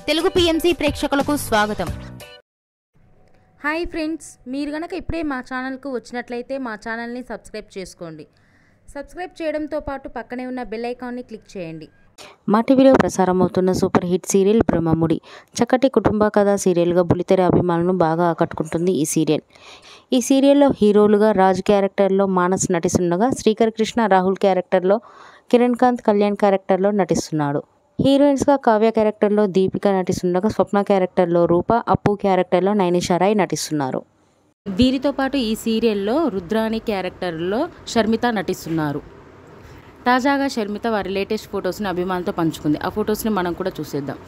Telugu PMC ప్రేక్షకులకు స్వాగతం. Hi friends, మీరు గనక ఇప్పుడే మా ఛానల్కు వచ్చినట్లయితే మా ఛానల్ని సబ్స్క్రైబ్ చేసుకోండి. సబ్స్క్రైబ్ చేయడంతో పాటు పక్కనే ఉన్న బెల్ ఐకాన్ని క్లిక్ చేయండి. మా టీవీలో ప్రసారమవుతున్న సూపర్ హిట్ సీరియల్ బ్రహ్మముడి చక్కటి కుటుంబ కథా సీరియల్గా బుల్లితెర అభిమానులను బాగా ఆకట్టుకుంటుంది ఈ సీరియల్లో హీరోలుగా రాజ్ క్యారెక్టర్లో మానస్ నటిస్తుండగా శ్రీకర్ కృష్ణ రాహుల్ క్యారెక్టర్లో కిరణ్ కాంత్ కళ్యాణ్ క్యారెక్టర్లో నటిస్తున్నాడు. హీరోయిన్స్గా కావ్య క్యారెక్టర్లో దీపిక నటిస్తుండగా స్వప్న క్యారెక్టర్లో రూప, అప్పు క్యారెక్టర్లో నైనిషారాయ్ నటిస్తున్నారు. వీరితో పాటు ఈ సీరియల్లో రుద్రాణి క్యారెక్టర్లో షర్మిత నటిస్తున్నారు. తాజాగా షర్మిత వారి లేటెస్ట్ ఫొటోస్ని అభిమానులతో పంచుకుంది. ఆ ఫొటోస్ని మనం కూడా చూసేద్దాం.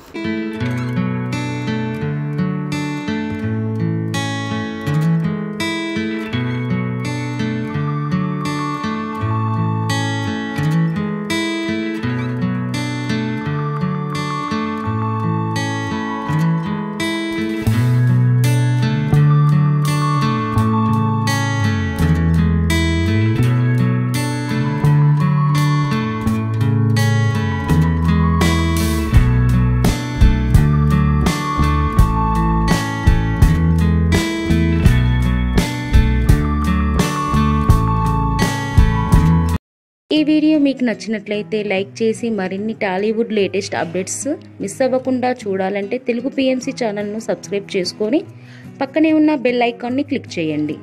ఈ వీడియో మీకు నచ్చినట్లయితే లైక్ చేసి మరిన్ని టాలీవుడ్ లేటెస్ట్ అప్డేట్స్ మిస్ అవ్వకుండా చూడాలంటే తెలుగు పిఎంసి ఛానల్ను సబ్స్క్రైబ్ చేసుకొని పక్కనే ఉన్న బెల్ ఐకాన్ని క్లిక్ చేయండి.